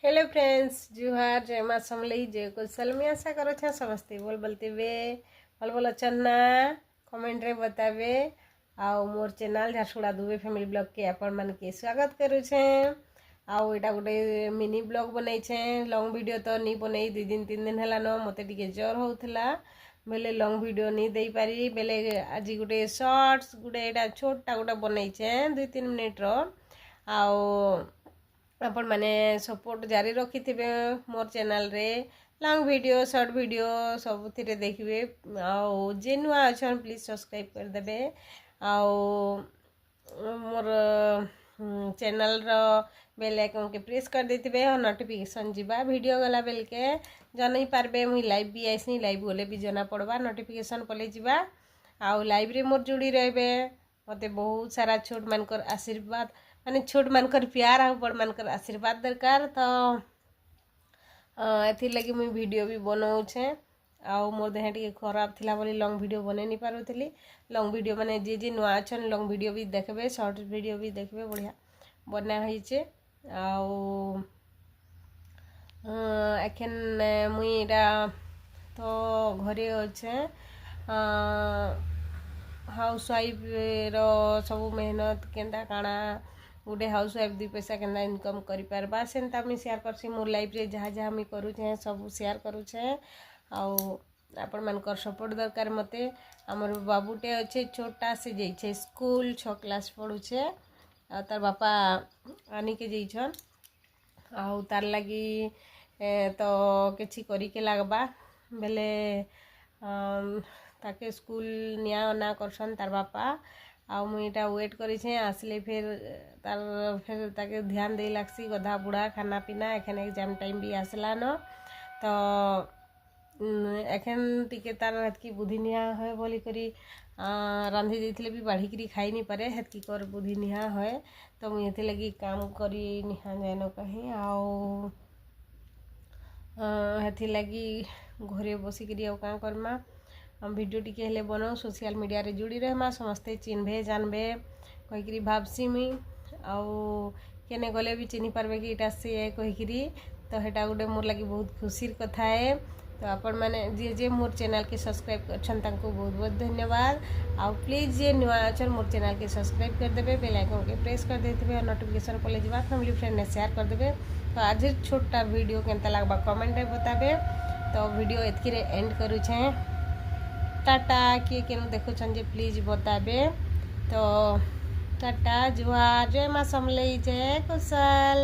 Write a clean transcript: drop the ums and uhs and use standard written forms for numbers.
Hello friends जुहार जय माँ समलई जय कुशल में आशा करो छे समस्ते बोल बोलते वे बोल अच्छा ना कमेंट रे बतावे आओ मोर channel Jharsuguda Dubey family blog के आपण मन के स्वागत करू छे। आओ एटा गोटे मिनी ब्लॉग बनई छे लॉन्ग वीडियो तो नहीं बनई 2 दिन 3 दिन हैला न मते टिके ज्वर होउथला बेले लॉन्ग वीडियो नहीं दे पारी बेले आज गोटे शॉर्ट्स गोटे एटा छोटा गोटे बनई छे 2-3 मिनिट रो आओ आपण माने सपोर्ट जारी रखी थे मोर चैनल रे लॉन्ग वीडियो शॉर्ट वीडियो सब थिरे देखिए आओ जे नुआ अच्छा प्लीज सब्सक्राइब कर देबे आओ मोर चैनल रो बेल आइकन के प्रेस कर देथिबे और नोटिफिकेशन जीवा वीडियो गला बेल के जनै पारबे मुई लाइव भी आइसनी लाइव बोले भी जना पड़वा नोटिफिकेशन पले जीवा आओ लाइव रे मोर जुड़ी रहबे मते बहुत सारा छोट मानकर आशीर्वाद माने छोट मानकर प्यार आ बड़ मानकर आशीर्वाद दरकार तो एथि लगी मुई वीडियो भी बनाऊ छे आउ मोर देह टिके खराब थिला बोली लॉन्ग वीडियो बने नहीं पारुथली लॉन्ग वीडियो माने जे नुआ अछन लॉन्ग वीडियो भी देखबे शॉर्ट वीडियो भी देखबे बढ़िया बना होइछे आउ एखन मुई एटा तो घरे अच्छे हाउस वाइफ रो सब मेहनत केंदा काना गोटे हाउस वाइफ 2 पैसा केंदा इनकम करि पारबा सेंता मुई शेयर करछि मोर लाइफ रे जहाँ जहाँ मुई करूछे सब शेयर करूछे आउ आपण मानकर सपोर्ट दरकार मते हमर बाबूटे अच्छे छोटा से जाइछे स्कूल 6 क्लास पढ़ुछे आ तार बापा आनी के जाइछन आउ तार लगी तो किछि करी के लागबा बेले ताके स्कूल निया ना करसन तार बापा आउ मुई एटा वेट करी छे आसले फिर ताके ध्यान दे लागसी गधा बुढ़ा खाना पीना एखन एग्जाम टाइम भी आसला न तो एखन टिके तार हेतकी बुद्धि निहा है बोली करी रांधि देथिले भी बाढ़ी करी खाई नहीं पारे हेतकी कर बुद्धि निहा है तो मुई एथि लगी काम करी निहा जानो कहीं आओ हेथि लगी घरे बसी करी आ का करमा हम वीडियो टिके हेले बनाओ सोशल मीडिया रे जुड़ी रहमा समस्ते चिन्हबे जानबे कहीकरी भाबसी मुई आउ केने गले भी चिन्ही पारबे कि इटा से कहीकरी तो हेटा गोटे मोर लगी बहुत खुशीर कथा है तो आपण माने जे मोर चैनल के सब्सक्राइब करछन तांको बहुत बहुत धन्यवाद आउ प्लीज जे नुआ अछन मोर चैनल के सब्सक्राइब कर देबे बेल आइकन के प्रेस कर देथिबे और नोटिफिकेशन पले जीवा फैमिली फ्रेंड ने शेयर कर देबे तो आज छोटा वीडियो केनता लागबा कमेंट रे बताबे तो वीडियो एतकी रे एंड करू छे टाटा किए केनु देखुछन जे प्लीज बताबे तो टाटा जुहार जय माँ समलई जय कुशल।